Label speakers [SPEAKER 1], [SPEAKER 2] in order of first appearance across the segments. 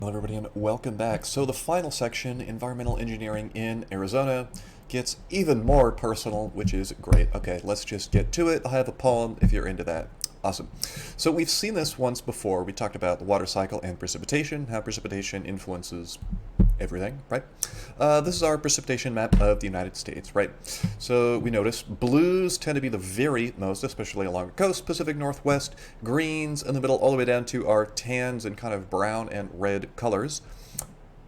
[SPEAKER 1] Hello everybody and welcome back. So the final section, environmental engineering in Arizona, gets even more personal, which is great. Okay, let's just get to it. I have a poem if you're into that. Awesome. So we've seen this once before. We talked about the water cycle and precipitation, how precipitation influences everything, right? This is our precipitation map of the United States, right? So we notice blues tend to be the very most, especially along the coast, Pacific Northwest, greens in the middle all the way down to our tans and kind of brown and red colors.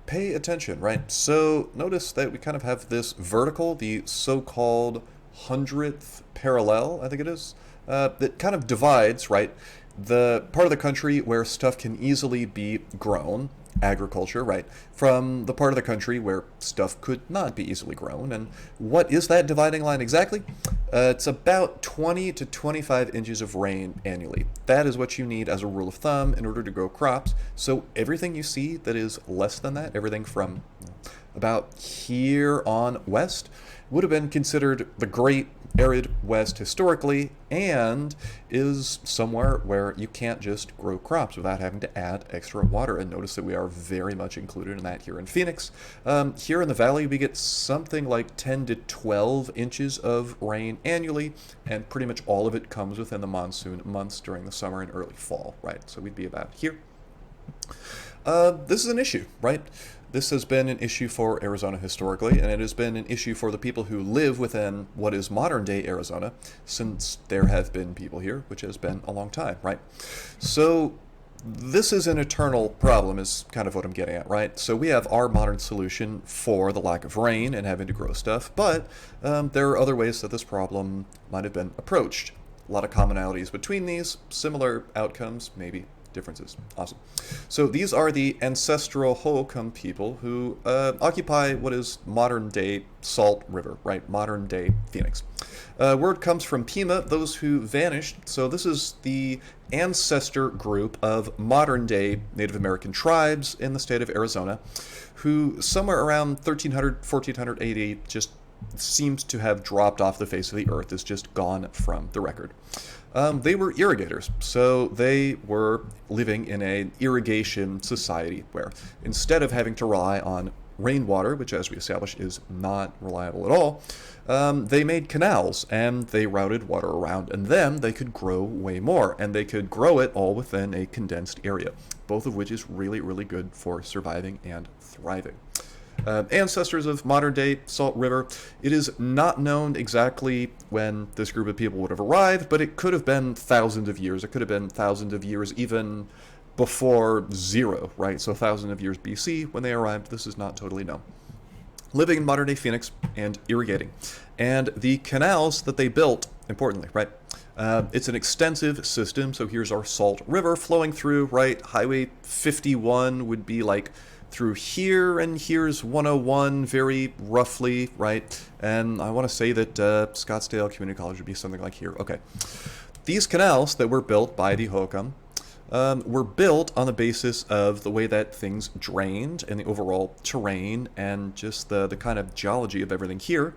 [SPEAKER 1] Pay attention, right? So notice that we kind of have this vertical, the so-called 100th parallel, I think it is, that kind of divides, right, the part of the country where stuff can easily be grown, agriculture, right, from the part of the country where stuff could not be easily grown. And what is that dividing line exactly? It's about 20 to 25 inches of rain annually. That is what you need as a rule of thumb in order to grow crops. So everything you see that is less than that, everything from about here on west, would have been considered the Great Arid West historically, and is somewhere where you can't just grow crops without having to add extra water. And notice that we are very much included in that here in Phoenix. Here in the valley, we get something like 10 to 12 inches of rain annually, and pretty much all of it comes within the monsoon months during the summer and early fall, right? So we'd be about here. This is an issue, right? This has been an issue for Arizona historically, and it has been an issue for the people who live within what is modern-day Arizona, since there have been people here, which has been a long time, right? So this is an eternal problem, is kind of what I'm getting at, right? So we have our modern solution for the lack of rain and having to grow stuff, but there are other ways that this problem might have been approached. A lot of commonalities between these, similar outcomes, maybe differences. Awesome. So these are the ancestral Hohokam people who occupy what is modern-day Salt River, right? Modern-day Phoenix. Word comes from Pima, those who vanished. So this is the ancestor group of modern-day Native American tribes in the state of Arizona, who somewhere around 1300, 1400 AD just seems to have dropped off the face of the earth, is just gone from the record. They were irrigators, so they were living in an irrigation society where instead of having to rely on rainwater, which as we established is not reliable at all, they made canals and they routed water around, and then they could grow way more, and they could grow it all within a condensed area, both of which is really, really good for surviving and thriving. Ancestors of modern-day Salt River. It is not known exactly when this group of people would have arrived, but it could have been thousands of years. It could have been thousands of years even before zero, right? So thousands of years BC when they arrived. This is not totally known. Living in modern-day Phoenix and irrigating. And the canals that they built, importantly, right? It's an extensive system. So here's our Salt River flowing through, right? Highway 51 would be like through here, and here's 101 very roughly, right? And I want to say that Scottsdale Community College would be something like here. Okay. These canals that were built by the Hohokam were built on the basis of the way that things drained and the overall terrain and just the kind of geology of everything here.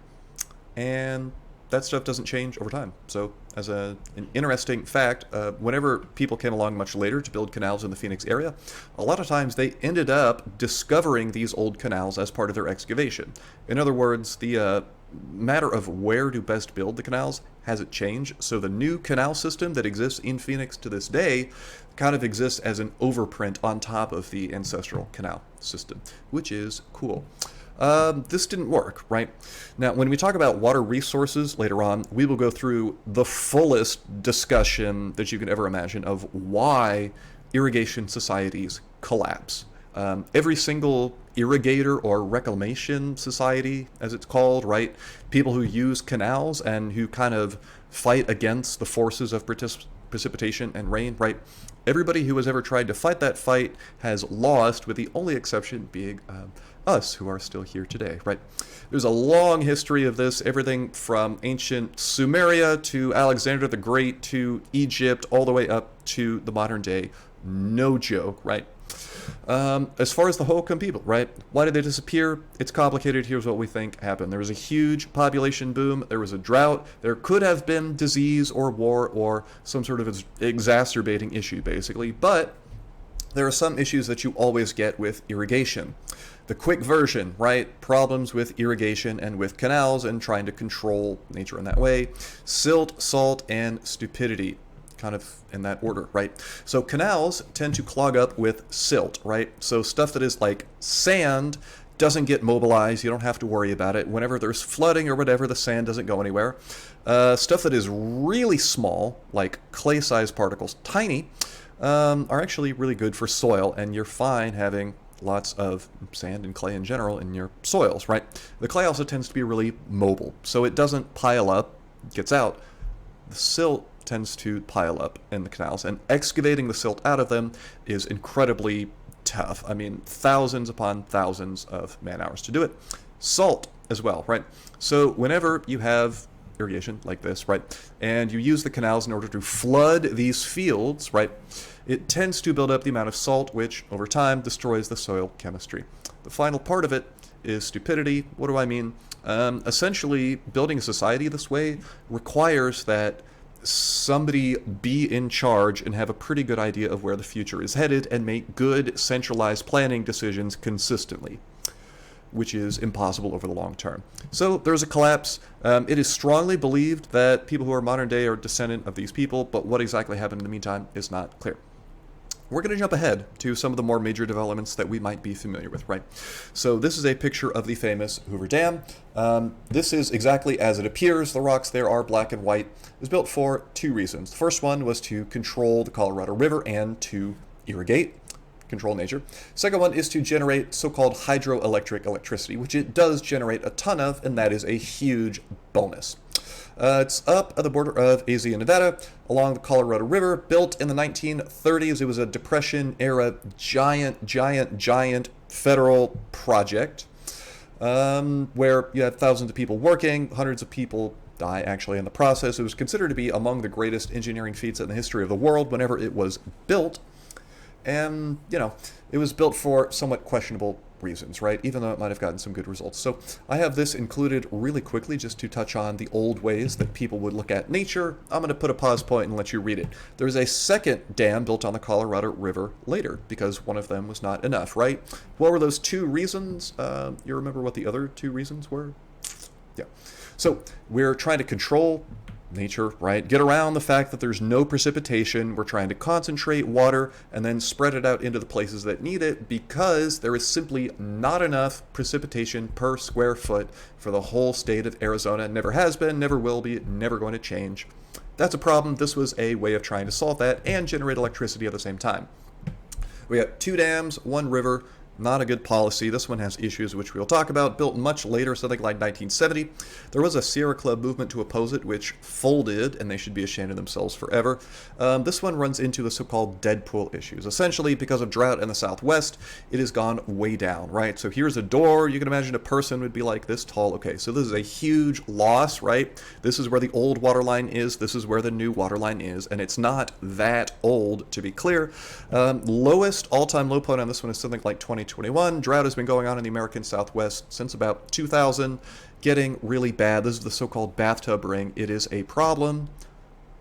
[SPEAKER 1] And that stuff doesn't change over time. So as an interesting fact, whenever people came along much later to build canals in the Phoenix area, a lot of times they ended up discovering these old canals as part of their excavation. In other words, the matter of where to best build the canals hasn't changed. So the new canal system that exists in Phoenix to this day kind of exists as an overprint on top of the ancestral canal system, which is cool. This didn't work, right? Now, when we talk about water resources later on, we will go through the fullest discussion that you can ever imagine of why irrigation societies collapse. Every single irrigator or reclamation society, as it's called, right? People who use canals and who kind of fight against the forces of precipitation and rain, right? Everybody who has ever tried to fight that fight has lost, with the only exception being us, who are still here today, right? There's a long history of this, everything from ancient Sumeria to Alexander the Great to Egypt, all the way up to the modern day. No joke, right? As far as the Hohokam people, right? Why did they disappear? It's complicated. Here's what we think happened. There was a huge population boom. There was a drought. There could have been disease or war or some sort of exacerbating issue, basically. But there are some issues that you always get with irrigation. The quick version, right? Problems with irrigation and with canals and trying to control nature in that way. Silt, salt, and stupidity, kind of in that order, right? So canals tend to clog up with silt, right? So stuff that is like sand doesn't get mobilized. You don't have to worry about it. Whenever there's flooding or whatever, the sand doesn't go anywhere. Stuff that is really small, like clay-sized particles, tiny, are actually really good for soil, and you're fine having lots of sand and clay in general in your soils, right? The clay also tends to be really mobile, so it doesn't pile up, gets out. The silt tends to pile up in the canals, and excavating the silt out of them is incredibly tough. I mean, thousands upon thousands of man-hours to do it. Salt as well, right? So whenever you have irrigation like this, right, and you use the canals in order to flood these fields, right, it tends to build up the amount of salt, which over time destroys the soil chemistry. The final part of it is stupidity. What do I mean? Essentially, building a society this way requires that somebody be in charge and have a pretty good idea of where the future is headed and make good centralized planning decisions consistently, which is impossible over the long term. So there's a collapse. It is strongly believed that people who are modern day are descendant of these people, but what exactly happened in the meantime is not clear. We're going to jump ahead to some of the more major developments that we might be familiar with, right? So this is a picture of the famous Hoover Dam. This is exactly as it appears. The rocks there are black and white. It was built for two reasons. The first one was to control the Colorado River and to irrigate, control nature. Second one is to generate so-called hydroelectric electricity, which it does generate a ton of, and that is a huge bonus. It's up at the border of AZ and Nevada along the Colorado River. Built in the 1930s, it was a Depression-era giant federal project where you had thousands of people working, hundreds of people die actually in the process. It was considered to be among the greatest engineering feats in the history of the world whenever it was built. And, you know, it was built for somewhat questionable reasons, right? Even though it might have gotten some good results. So I have this included really quickly just to touch on the old ways that people would look at nature. I'm going to put a pause point and let you read it. There's a second dam built on the Colorado River later because one of them was not enough, right? What were those two reasons? You remember what the other two reasons were? Yeah. So we're trying to control nature, right? Get around the fact that there's no precipitation. We're trying to concentrate water and then spread it out into the places that need it because there is simply not enough precipitation per square foot for the whole state of Arizona. Never has been, never will be, never going to change. That's a problem. This was a way of trying to solve that and generate electricity at the same time. We got two dams, one river. Not a good policy. This one has issues which we'll talk about. Built much later, something like 1970. There was a Sierra Club movement to oppose it, which folded, and they should be ashamed of themselves forever. This one runs into the so-called dead pool issues. Essentially, because of drought in the Southwest, it has gone way down, right? So here's a door. You can imagine a person would be like this tall. Okay, so this is a huge loss, right? This is where the old water line is. This is where the new water line is, and it's not that old, to be clear. Lowest all-time low point on this one is something like 2021. Drought has been going on in the American Southwest since about 2000, getting really bad. This is the so-called bathtub ring. It is a problem.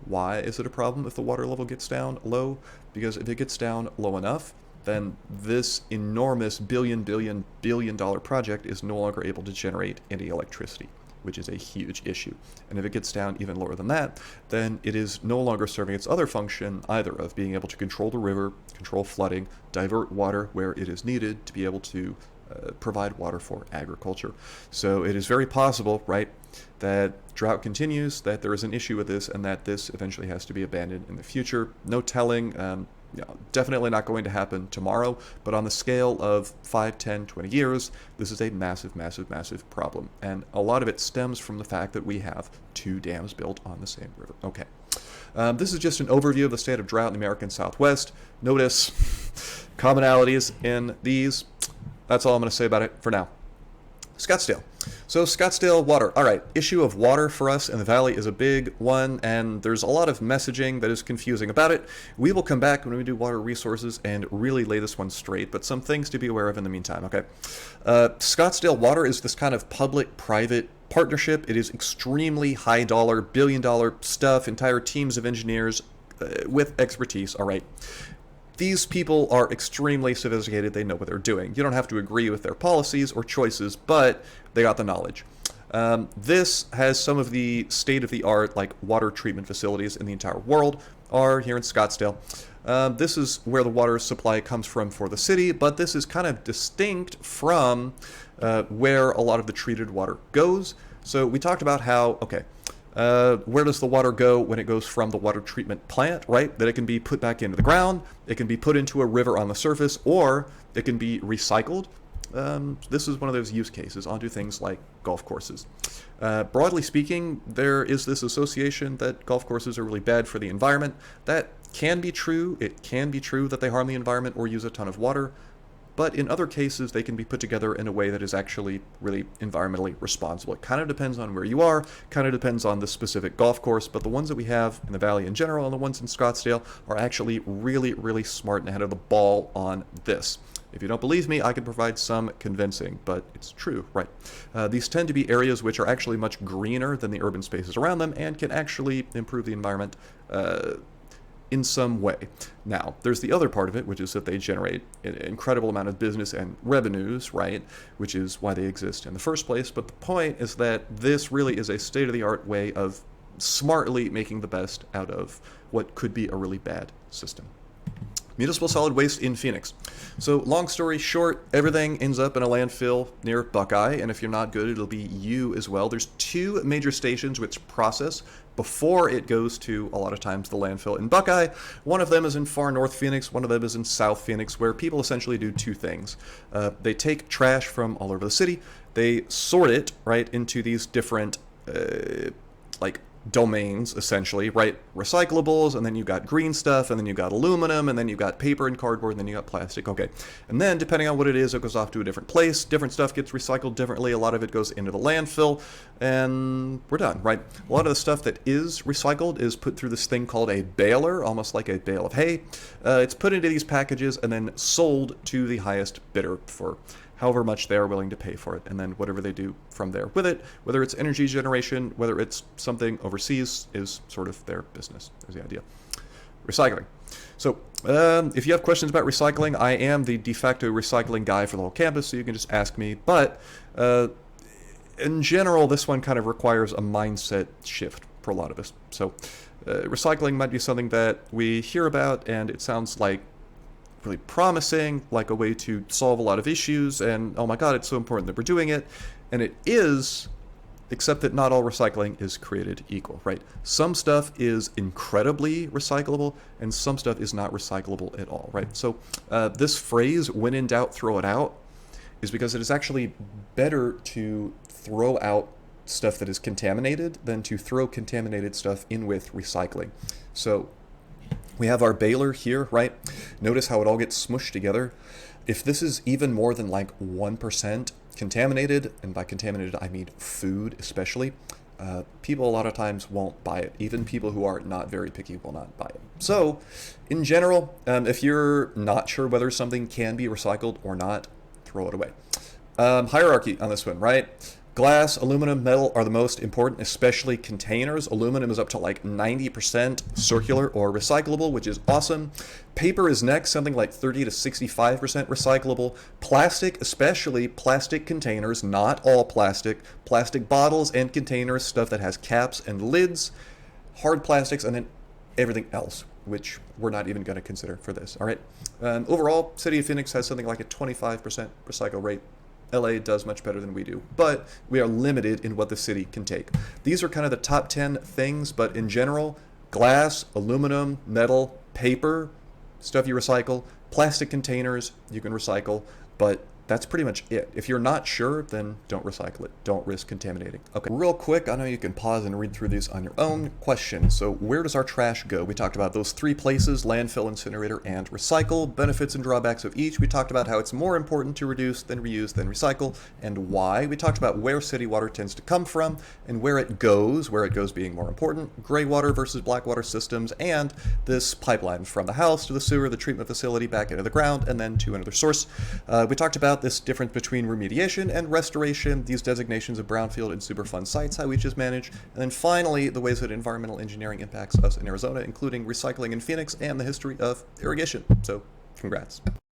[SPEAKER 1] Why is it a problem if the water level gets down low? Because if it gets down low enough, then this enormous billion dollar project is no longer able to generate any electricity, which is a huge issue. And if it gets down even lower than that, then it is no longer serving its other function either of being able to control the river, control flooding, divert water where it is needed to be able to provide water for agriculture. So it is very possible, right, that drought continues, that there is an issue with this, and that this eventually has to be abandoned in the future. No telling. Definitely not going to happen tomorrow, but on the scale of 5, 10, 20 years, this is a massive problem. And a lot of it stems from the fact that we have two dams built on the same river. Okay. This is just an overview of the state of drought in the American Southwest. Notice commonalities in these. That's all I'm going to say about it for now. Scottsdale. So Scottsdale water. All right, issue of water for us in the valley is a big one, and there's a lot of messaging that is confusing about it. We will come back when we do water resources and really lay this one straight, but some things to be aware of in the meantime, okay? Scottsdale water is this kind of public-private partnership. It is extremely high dollar, billion-dollar stuff, entire teams of engineers with expertise, all right? these people are extremely sophisticated. They know what they're doing. You don't have to agree with their policies or choices, but they got the knowledge. This has some of the state-of-the-art, like, water treatment facilities in the entire world are here in Scottsdale. This is where the water supply comes from for the city, but this is kind of distinct from where a lot of the treated water goes. So we talked about how, okay, where does the water go when it goes from the water treatment plant, right? That it can be put back into the ground, it can be put into a river on the surface, or it can be recycled. This is one of those use cases onto things like golf courses. Broadly speaking, there is this association that golf courses are really bad for the environment. That can be true. It can be true that they harm the environment or use a ton of water. But in other cases, they can be put together in a way that is actually really environmentally responsible. It kind of depends on where you are, kind of depends on the specific golf course, but the ones that we have in the Valley in general and the ones in Scottsdale are actually really, really smart and ahead of the ball on this. If you don't believe me, I can provide some convincing, but it's true, right? These tend to be areas which are actually much greener than the urban spaces around them and can actually improve the environment in some way. Now, there's the other part of it, which is that they generate an incredible amount of business and revenues, right? Which is why they exist in the first place. But the point is that this really is a state-of-the-art way of smartly making the best out of what could be a really bad system. Municipal solid waste in Phoenix. So long story short, everything ends up in a landfill near Buckeye, and if you're not good, it'll be you as well. There's two major stations which process before it goes to, a lot of times, the landfill in Buckeye. One of them is in far north Phoenix, one of them is in South Phoenix, where people essentially do two things. They take trash from all over the city, they sort it, right, into these different, like, domains, essentially, right? Recyclables, and then you got green stuff, and then you got aluminum, and then you got paper and cardboard, and then you got plastic. Okay. And then, depending on what it is, it goes off to a different place. Different stuff gets recycled differently. A lot of it goes into the landfill, and we're done, right? A lot of the stuff that is recycled is put through this thing called a baler, almost like a bale of hay. It's put into these packages and then sold to the highest bidder for however much they're willing to pay for it, and then whatever they do from there with it, whether it's energy generation, whether it's something overseas, is sort of their business, is the idea. Recycling. So if you have questions about recycling, I am the de facto recycling guy for the whole campus, so you can just ask me, but in general, this one kind of requires a mindset shift for a lot of us. So recycling might be something that we hear about, and it sounds like really promising, like a way to solve a lot of issues, and oh my god, it's so important that we're doing it. And it is, except that not all recycling is created equal, right? Some stuff is incredibly recyclable, and some stuff is not recyclable at all, right? So this phrase, when in doubt, throw it out, is because it is actually better to throw out stuff that is contaminated than to throw contaminated stuff in with recycling. So we have our baler here, right? Notice how it all gets smushed together. If this is even more than like 1% contaminated, and by contaminated I mean food especially, people a lot of times won't buy it. Even people who are not very picky will not buy it. So in general, if you're not sure whether something can be recycled or not, throw it away. Hierarchy on this one, right? Glass, aluminum, metal are the most important, especially containers. Aluminum is up to like 90% circular or recyclable, which is awesome. Paper is next, something like 30 to 65% recyclable. Plastic, especially plastic containers, not all plastic. Plastic bottles and containers, stuff that has caps and lids. Hard plastics, and then everything else, which we're not even going to consider for this, all right? Overall, City of Phoenix has something like a 25% recycle rate. LA does much better than we do, but we are limited in what the city can take. These are kind of the top 10 things, but in general, glass, aluminum, metal, paper, stuff you recycle, plastic containers you can recycle, but that's pretty much it. If you're not sure, then don't recycle it. Don't risk contaminating. Okay, real quick, I know you can pause and read through these on your own. Question, so where does our trash go? We talked about those three places, landfill, incinerator, and recycle. Benefits and drawbacks of each. We talked about how it's more important to reduce than reuse than recycle, and why. We talked about where city water tends to come from, and where it goes being more important, gray water versus black water systems, and this pipeline from the house to the sewer, the treatment facility, back into the ground, and then to another source. We talked about about this difference between remediation and restoration, these designations of brownfield and Superfund sites, how each is managed, and then finally, the ways that environmental engineering impacts us in Arizona, including recycling in Phoenix and the history of irrigation. So, congrats.